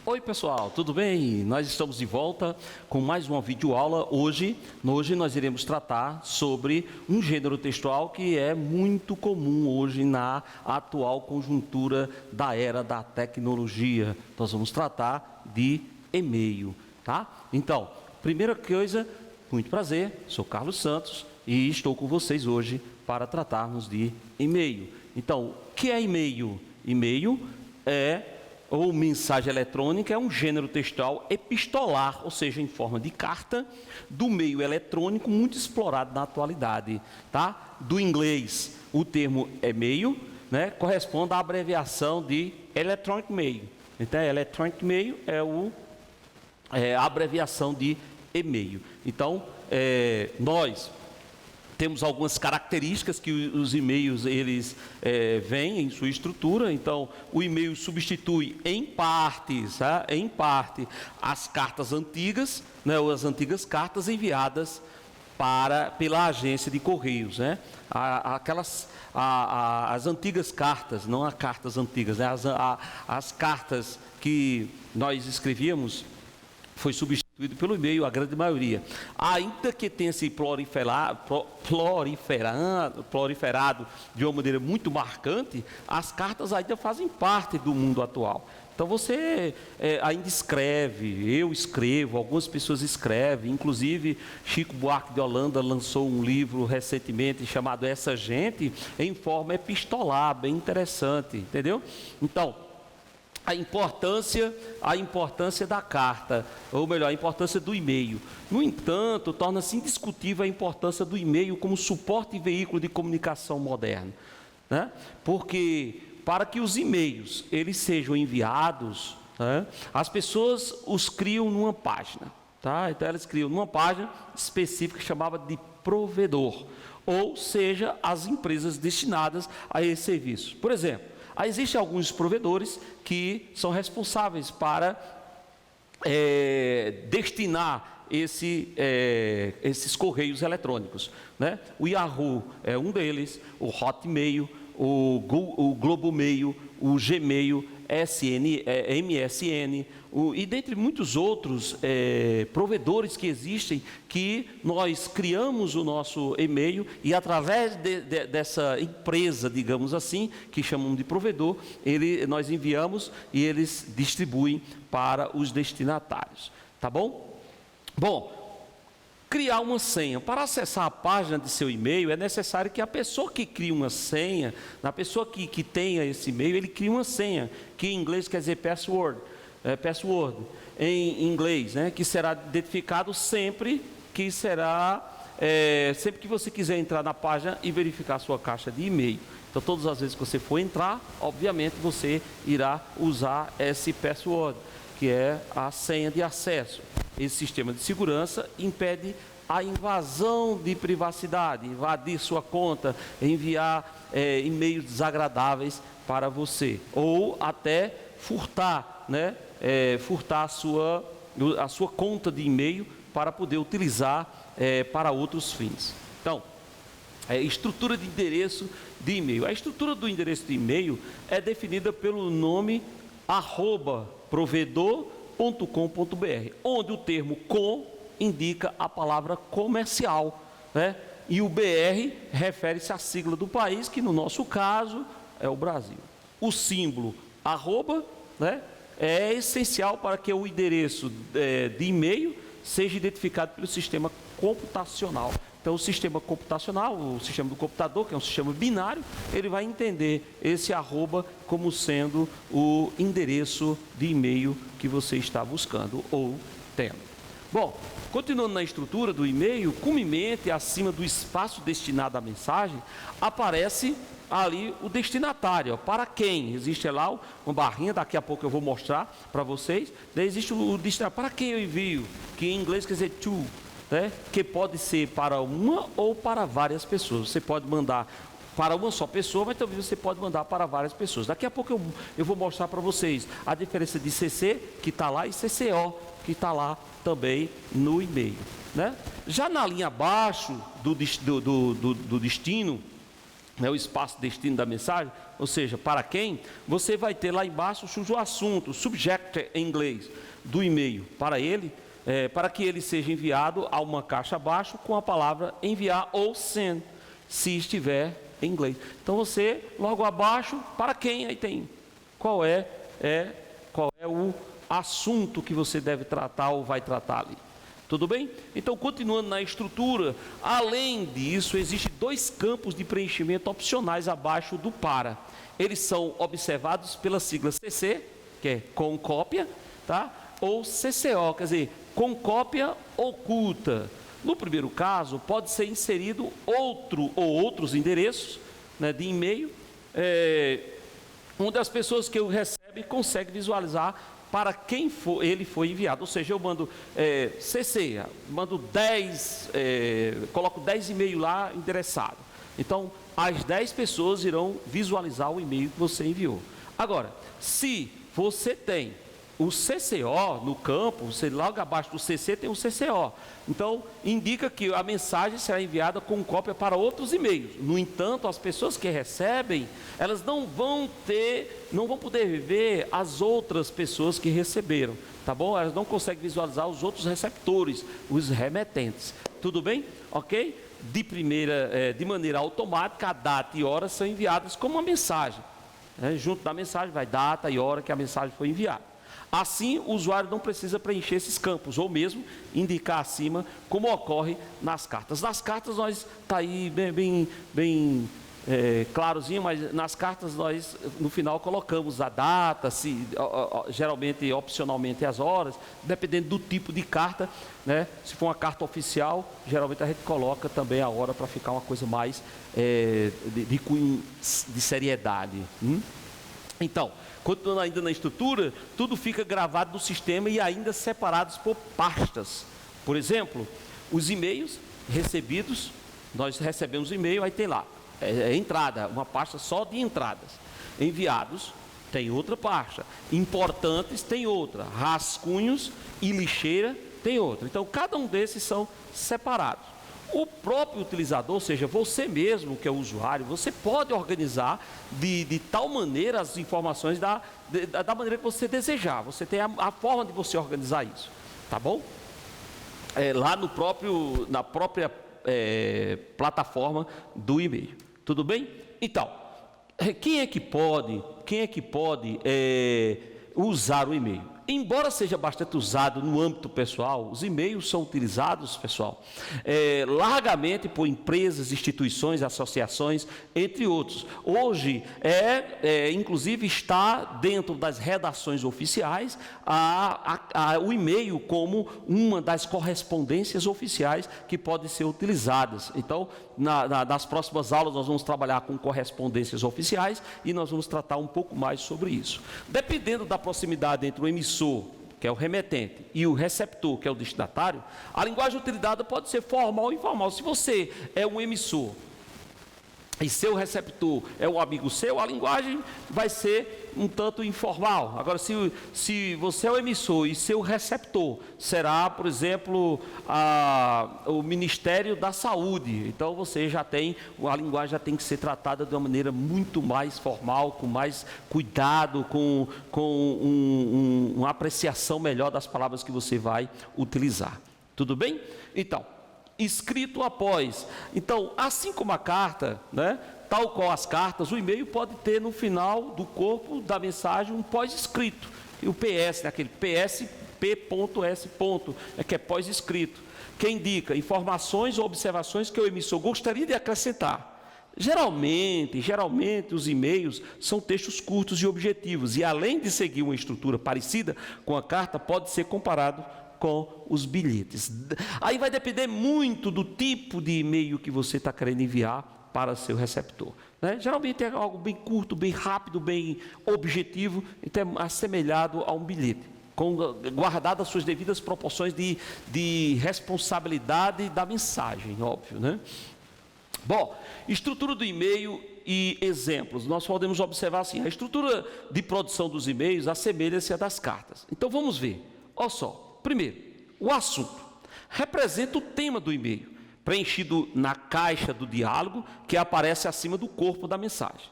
Oi pessoal, tudo bem? Nós estamos de volta com mais uma videoaula. Hoje nós iremos tratar sobre um gênero textual que é muito comum hoje na atual conjuntura da era da tecnologia. Nós vamos tratar de e-mail, tá? Então, primeira coisa, muito prazer, sou Carlos Santos e estou com vocês hoje para tratarmos de e-mail. Então, o que é e-mail? E-mail ou mensagem eletrônica é um gênero textual epistolar, ou seja, em forma de carta, do meio eletrônico muito explorado na atualidade, tá? Do inglês, o termo e-mail, né, corresponde à abreviação de electronic mail. Então, electronic mail é a abreviação de e-mail. Então, nós temos algumas características que os e-mails eles vêm em sua estrutura. Então, o e-mail substitui em parte as cartas antigas, né, ou as antigas cartas enviadas pela agência de correios, né? As antigas cartas, não as cartas antigas, né? As cartas que nós escrevíamos foi substituído pelo e-mail, a grande maioria. Ainda que tenha se proliferado de uma maneira muito marcante, as cartas ainda fazem parte do mundo atual. Então você ainda escreve, eu escrevo, algumas pessoas escrevem, inclusive Chico Buarque de Holanda lançou um livro recentemente chamado Essa Gente, em forma epistolar, bem interessante, entendeu? Então, a importância da carta, ou melhor, a importância do e-mail. No entanto, torna-se indiscutível a importância do e-mail como suporte e veículo de comunicação moderno, né? Porque para que os e-mails eles sejam enviados, né, as pessoas os criam numa página, tá? Então elas criam numa página específica que chamava de provedor, ou seja, as empresas destinadas a esse serviço. Por exemplo, existem alguns provedores que são responsáveis para destinar esses correios eletrônicos, né? O Yahoo é um deles, o Hotmail, o Globomail, o Gmail, MSN, e dentre muitos outros provedores que existem, que nós criamos o nosso e-mail e através dessa empresa, digamos assim, que chamamos de provedor, nós enviamos e eles distribuem para os destinatários, tá bom? Bom, criar uma senha. Para acessar a página de seu e-mail, é necessário que a pessoa que cria uma senha, a pessoa que tenha esse e-mail, ele cria uma senha, que em inglês quer dizer password, em inglês, né, que será identificado sempre que você quiser entrar na página e verificar a sua caixa de e-mail. Então, todas as vezes que você for entrar, obviamente você irá usar esse password, que é a senha de acesso. Esse sistema de segurança impede a invasão de privacidade, invadir sua conta, enviar e-mails desagradáveis para você, ou até furtar, né? Furtar a sua conta de e-mail para poder utilizar para outros fins. Então, estrutura de endereço de e-mail. A estrutura do endereço de e-mail é definida pelo nome @provedor.com.br, onde o termo com indica a palavra comercial, né? E o BR refere-se à sigla do país, que no nosso caso é o Brasil. O símbolo arroba, né, é essencial para que o endereço de e-mail seja identificado pelo sistema computacional. Então, o sistema computacional, o sistema do computador, que é um sistema binário, ele vai entender esse arroba como sendo o endereço de e-mail que você está buscando ou tendo. Bom, continuando na estrutura do e-mail, comumente acima do espaço destinado à mensagem, aparece ali o destinatário, para quem? Existe lá uma barrinha, daqui a pouco eu vou mostrar para vocês. Daí existe o destinatário, para quem eu envio, que em inglês quer dizer to, né? Que pode ser para uma ou para várias pessoas. Você pode mandar para uma só pessoa, mas também você pode mandar para várias pessoas. Daqui a pouco eu vou mostrar para vocês a diferença de CC, que está lá, e CCO, que está lá também no e-mail, né? Já na linha abaixo do destino, o espaço destino da mensagem, ou seja, para quem, você vai ter lá embaixo o assunto, subject em inglês, do e-mail para ele, para que ele seja enviado a uma caixa abaixo com a palavra enviar ou send, se estiver em inglês. Então você, logo abaixo, para quem, aí tem qual é o assunto que você deve tratar ou vai tratar ali. Tudo bem? Então, continuando na estrutura, além disso, existem 2 campos de preenchimento opcionais abaixo do para. Eles são observados pela sigla CC, que é com cópia, tá? Ou CCO, quer dizer, com cópia oculta. No primeiro caso, pode ser inserido outro ou outros endereços, né, de e-mail, onde as pessoas que o recebem conseguem visualizar para quem ele foi enviado. Ou seja, eu mando CC, mando 10, coloco 10 e-mails lá endereçado. Então, as 10 pessoas irão visualizar o e-mail que você enviou. Agora, se você tem o CCO no campo, você logo abaixo do CC tem o CCO. Então, indica que a mensagem será enviada com cópia para outros e-mails. No entanto, as pessoas que recebem, elas não vão poder ver as outras pessoas que receberam, tá bom? Elas não conseguem visualizar os outros receptores, os remetentes. Tudo bem? Ok? De maneira automática, a data e hora são enviadas como uma mensagem. Junto da mensagem vai data e hora que a mensagem foi enviada. Assim, o usuário não precisa preencher esses campos, ou mesmo indicar acima, como ocorre nas cartas. Nas cartas, nós está aí bem clarozinho, mas nas cartas nós, no final, colocamos a data, geralmente, opcionalmente, as horas, dependendo do tipo de carta, né? Se for uma carta oficial, geralmente a gente coloca também a hora para ficar uma coisa mais de cunho de seriedade. Então, continuando ainda na estrutura, tudo fica gravado no sistema e ainda separados por pastas. Por exemplo, os e-mails recebidos, nós recebemos e-mail, aí tem lá, entrada, uma pasta só de entradas. Enviados, tem outra pasta. Importantes, tem outra. Rascunhos e lixeira, tem outra. Então, cada um desses são separados. O próprio utilizador, ou seja, você mesmo que é o usuário, você pode organizar de tal maneira as informações da maneira que você desejar. Você tem a forma de você organizar isso, tá bom? Lá na própria plataforma do e-mail. Tudo bem? Então, quem é que pode usar o e-mail? Embora seja bastante usado no âmbito pessoal, os e-mails são utilizados, pessoal, largamente por empresas, instituições, associações, entre outros. Hoje, inclusive, está dentro das redações oficiais o e-mail como uma das correspondências oficiais que podem ser utilizadas. Então, nas próximas aulas, nós vamos trabalhar com correspondências oficiais e nós vamos tratar um pouco mais sobre isso. Dependendo da proximidade entre o emissor, que é o remetente, e o receptor, que é o destinatário, a linguagem utilizada pode ser formal ou informal. Se você é um emissor e seu receptor é um amigo seu, a linguagem vai ser um tanto informal. Agora, se você é o emissor e seu receptor será, por exemplo, o Ministério da Saúde, então você a linguagem já tem que ser tratada de uma maneira muito mais formal, com mais cuidado, com uma apreciação melhor das palavras que você vai utilizar. Tudo bem? Então, escrito após. Então, assim como a carta, né, tal qual as cartas, o e-mail pode ter no final do corpo da mensagem um pós-escrito. E o PS, né, aquele PS, P.S. que é pós-escrito, que indica informações ou observações que o emissor gostaria de acrescentar. Geralmente os e-mails são textos curtos e objetivos, e além de seguir uma estrutura parecida com a carta, pode ser comparado com os bilhetes. Aí vai depender muito do tipo de e-mail que você está querendo enviar para seu receptor, né? Geralmente é algo bem curto, bem rápido, bem objetivo, então é assemelhado a um bilhete, guardado as suas devidas proporções de responsabilidade da mensagem, óbvio, né? Bom, estrutura do e-mail e exemplos. Nós podemos observar assim, a estrutura de produção dos e-mails assemelha-se à das cartas. Então vamos ver. Olha só. Primeiro, o assunto representa o tema do e-mail. preenchido na caixa do diálogo que aparece acima do corpo da mensagem.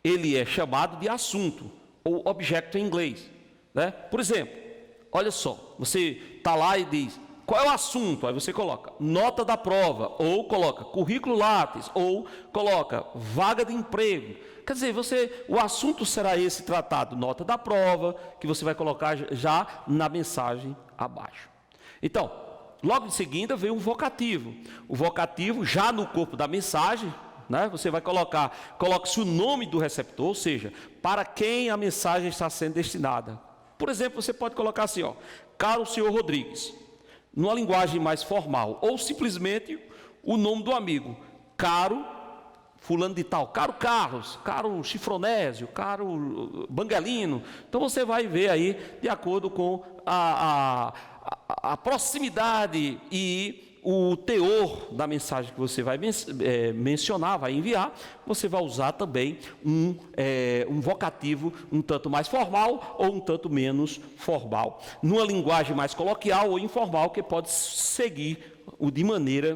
Ele é chamado de assunto, ou objeto em inglês, né? Por exemplo, olha só, você está lá e diz, qual é o assunto? Aí você coloca nota da prova, ou coloca currículo Lattes, ou coloca vaga de emprego. Quer dizer, o assunto será esse tratado, nota da prova, que você vai colocar já na mensagem abaixo. Então, logo em seguida vem o vocativo. O vocativo já no corpo da mensagem, né, você vai coloque-se o nome do receptor, ou seja, para quem a mensagem está sendo destinada. Por exemplo, você pode colocar assim, ó, caro senhor Rodrigues, numa linguagem mais formal, ou simplesmente o nome do amigo, caro fulano de tal, caro Carlos, caro Chifronésio, caro Banguelino. Então você vai ver aí, de acordo com a proximidade e o teor da mensagem que você vai mencionar, vai enviar, você vai usar também um vocativo um tanto mais formal ou um tanto menos formal, numa linguagem mais coloquial ou informal, que pode seguir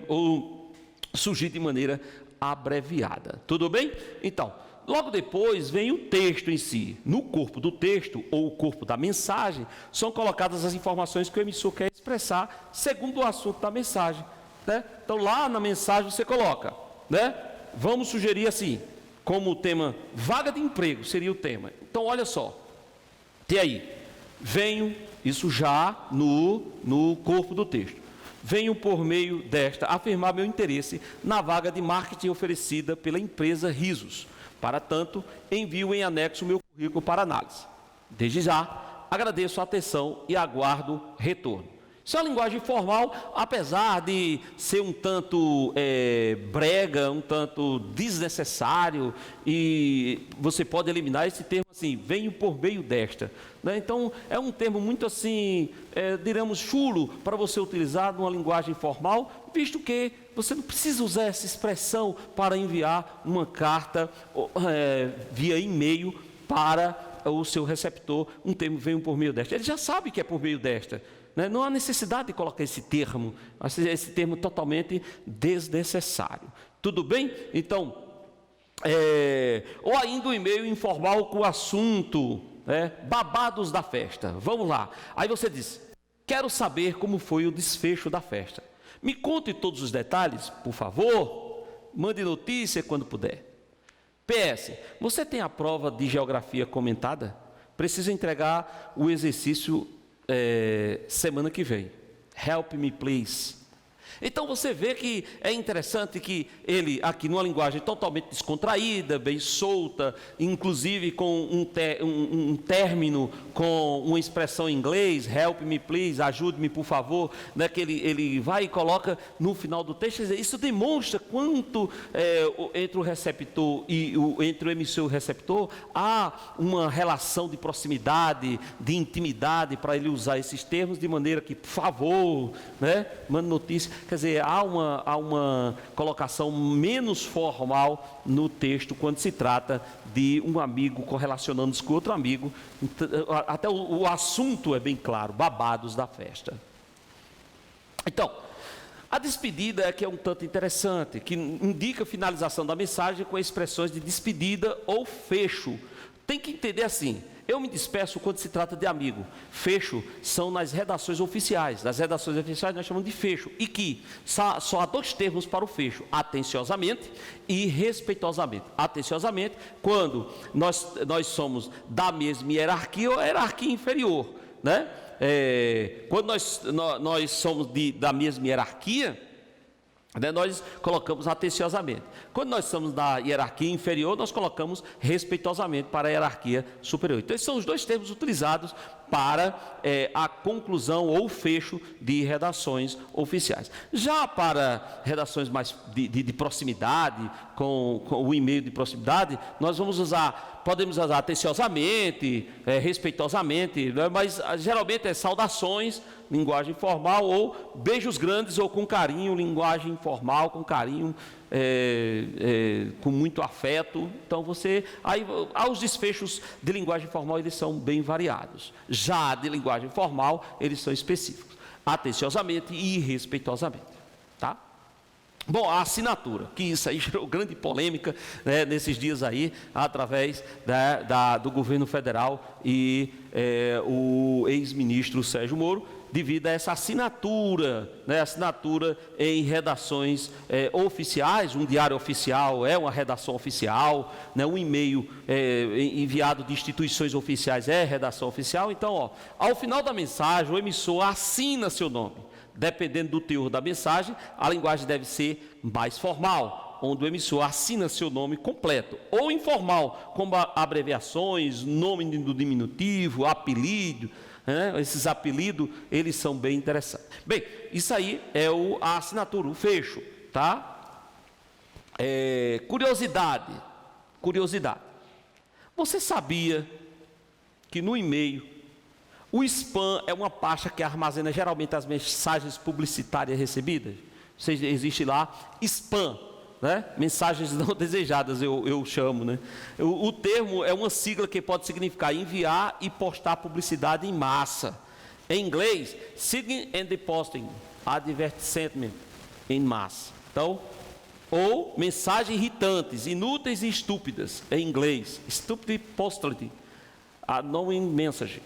ou surgir de maneira abreviada. Tudo bem? Então, logo depois vem o texto em si. No corpo do texto ou o corpo da mensagem são colocadas as informações que o emissor quer expressar segundo o assunto da mensagem, né? Então lá na mensagem você coloca, né? Vamos sugerir assim, como o tema vaga de emprego seria o tema. Então olha só, tem aí, venho, isso já no corpo do texto. Venho por meio desta afirmar meu interesse na vaga de marketing oferecida pela empresa Risos. Para tanto, envio em anexo o meu currículo para análise. Desde já, agradeço a atenção e aguardo retorno. Isso é uma linguagem formal, apesar de ser um tanto brega, um tanto desnecessário, e você pode eliminar esse termo assim, venho por meio desta, né? Então, é um termo muito assim, diremos chulo, para você utilizar numa linguagem formal, visto que você não precisa usar essa expressão para enviar uma carta via e-mail para o seu receptor, um termo venho por meio desta. Ele já sabe que é por meio desta. Não há necessidade de colocar esse termo totalmente desnecessário. Tudo bem? Então, ou ainda o e-mail informal com o assunto, babados da festa. Vamos lá. Aí você diz, quero saber como foi o desfecho da festa. Me conte todos os detalhes, por favor. Mande notícia quando puder. PS, você tem a prova de geografia comentada? Preciso entregar o exercício semana que vem. Help me, please. Então você vê que é interessante que ele, aqui numa linguagem totalmente descontraída, bem solta, inclusive com um término, com uma expressão em inglês, help me please, ajude-me por favor, né, que ele vai e coloca no final do texto. Isso demonstra quanto entre o receptor entre o emissor e o receptor há uma relação de proximidade, de intimidade, para ele usar esses termos de maneira que, por favor, né, mande notícia. Quer dizer, há uma colocação menos formal no texto quando se trata de um amigo correlacionando-se com outro amigo. Até o assunto é bem claro, babados da festa. Então, a despedida é que é um tanto interessante, que indica a finalização da mensagem com expressões de despedida ou fecho. Tem que entender assim, eu me despeço quando se trata de amigo. Fecho são nas redações oficiais. Nas redações oficiais nós chamamos de fecho. E que só há dois termos para o fecho: atenciosamente e respeitosamente. Atenciosamente, quando nós somos da mesma hierarquia ou hierarquia inferior, né? Quando nós somos da mesma hierarquia, nós colocamos atenciosamente. Quando nós somos da hierarquia inferior, nós colocamos respeitosamente para a hierarquia superior. Então, esses são os dois termos utilizados para a conclusão ou fecho de redações oficiais. Já para redações mais de proximidade, com o e-mail de proximidade, nós podemos usar atenciosamente, respeitosamente, né? Mas geralmente é saudações, linguagem formal, ou beijos grandes ou com carinho, linguagem informal, com carinho, com muito afeto. Então os desfechos de linguagem formal, eles são bem variados. Já de linguagem formal, eles são específicos: atenciosamente e respeitosamente, tá? Bom, a assinatura, que isso aí gerou grande polêmica, né, nesses dias aí, através do governo federal e o ex-ministro Sérgio Moro, devido a essa assinatura, né, assinatura em redações oficiais. Um diário oficial é uma redação oficial, né, um e-mail enviado de instituições oficiais é redação oficial. Então, ó, ao final da mensagem, o emissor assina seu nome. Dependendo do teor da mensagem, a linguagem deve ser mais formal, onde o emissor assina seu nome completo, ou informal, como abreviações, nome do diminutivo, apelido, né? Esses apelidos, eles são bem interessantes. Bem, isso aí é a assinatura, o fecho, tá? Curiosidade. Você sabia que no e-mail, o spam é uma pasta que armazena geralmente as mensagens publicitárias recebidas? Ou seja, existe lá spam, né? Mensagens não desejadas, eu chamo, né? O termo é uma sigla que pode significar enviar e postar publicidade em massa. Em inglês, sending and depositing advertisement in mass. Então, ou mensagens irritantes, inúteis e estúpidas, em inglês, stupid posting, annoying message.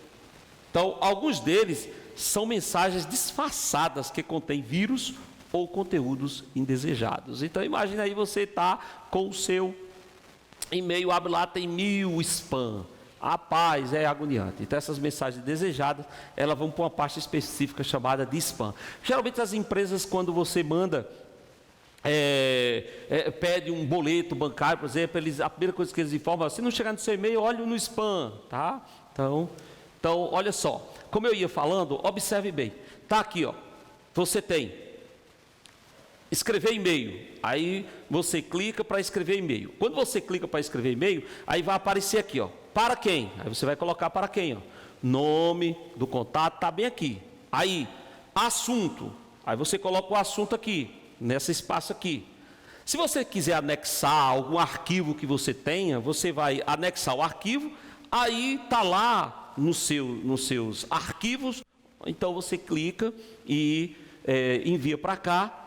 Então, alguns deles são mensagens disfarçadas que contêm vírus ou conteúdos indesejados. Então, imagine aí você está com o seu e-mail, abre lá, tem 1000 spam. Rapaz, é agoniante. Então, essas mensagens desejadas, elas vão para uma pasta específica chamada de spam. Geralmente, as empresas, quando você manda, pede um boleto bancário, por exemplo, a primeira coisa que eles informam, se não chegar no seu e-mail, olhe no spam, tá? Então, olha só, como eu ia falando, observe bem. Está aqui, ó, você tem escrever e-mail. Aí você clica para escrever e-mail. Quando você clica para escrever e-mail, aí vai aparecer aqui, ó, para quem? Aí você vai colocar para quem, ó. Nome do contato, está bem aqui. Aí, assunto. Aí você coloca o assunto aqui, nesse espaço aqui. Se você quiser anexar algum arquivo que você tenha, você vai anexar o arquivo, aí está lá nos seus arquivos, então você clica e envia para cá,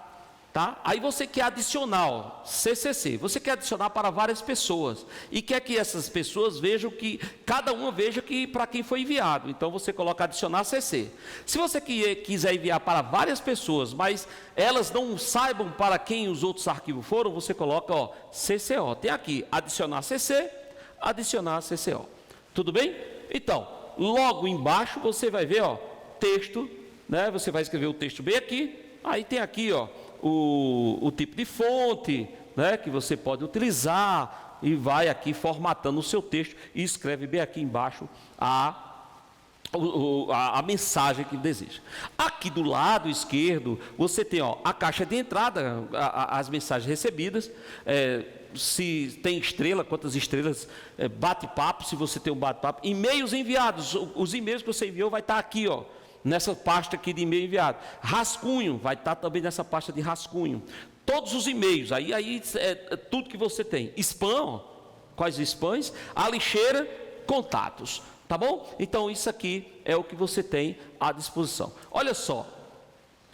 tá? Aí você quer adicionar, ó, CCC, você quer adicionar para várias pessoas, e quer que essas pessoas vejam que, cada uma veja que para quem foi enviado, então você coloca adicionar CC. Se você quiser enviar para várias pessoas, mas elas não saibam para quem os outros arquivos foram, você coloca, ó, CCO, tem aqui, adicionar CC, adicionar CCO, tudo bem? Então, logo embaixo você vai ver, ó, texto, né? Você vai escrever o texto bem aqui, aí tem aqui, ó, o tipo de fonte, né, que você pode utilizar, e vai aqui formatando o seu texto e escreve bem aqui embaixo a mensagem que deseja. Aqui do lado esquerdo você tem, ó, a caixa de entrada, as mensagens recebidas, se tem estrela, quantas estrelas, bate-papo, se você tem um bate-papo, e-mails enviados, os e-mails que você enviou vai estar aqui, ó, nessa pasta aqui de e-mail enviado. Rascunho, vai estar também nessa pasta de rascunho. Todos os e-mails, aí tudo que você tem. Spam, ó, quais spams? A lixeira, contatos, tá bom? Então isso aqui é o que você tem à disposição. Olha só,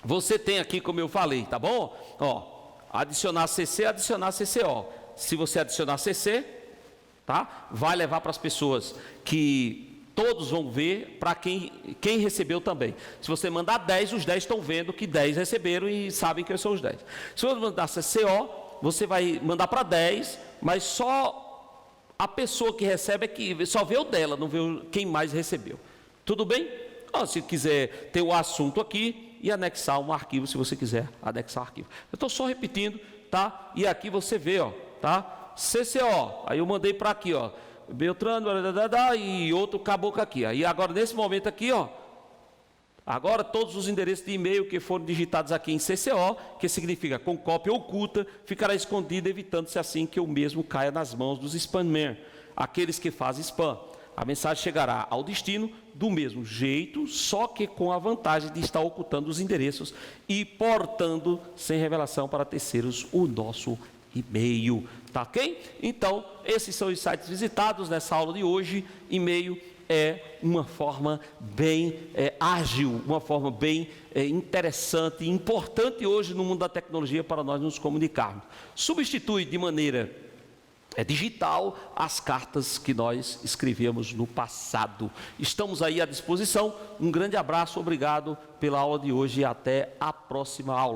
você tem aqui, como eu falei, tá bom? Ó, adicionar CC, adicionar CCO. Se você adicionar CC, tá? Vai levar para as pessoas que todos vão ver, para quem recebeu também. Se você mandar 10, os 10 estão vendo que 10 receberam e sabem que são os 10. Se você mandar CCO, você vai mandar para 10, mas só a pessoa que recebe é que só vê o dela, não vê quem mais recebeu. Tudo bem? Se quiser ter o assunto aqui e anexar um arquivo, se você quiser anexar arquivo. Eu estou só repetindo, tá? E aqui você vê, ó, tá? CCO, aí eu mandei para aqui, ó, Beltrano, e outro caboclo aqui. Aí agora, nesse momento aqui, ó, agora todos os endereços de e-mail que foram digitados aqui em CCO, que significa com cópia oculta, ficará escondido, evitando-se assim que o mesmo caia nas mãos dos spammer, aqueles que fazem spam. A mensagem chegará ao destino do mesmo jeito, só que com a vantagem de estar ocultando os endereços e portando sem revelação para terceiros o nosso e-mail, tá ok? Então, esses são os sites visitados nessa aula de hoje, e-mail é uma forma bem ágil, uma forma bem interessante e importante hoje no mundo da tecnologia para nós nos comunicarmos. Substitui de maneira digital as cartas que nós escrevíamos no passado. Estamos aí à disposição. Um grande abraço, obrigado pela aula de hoje e até a próxima aula.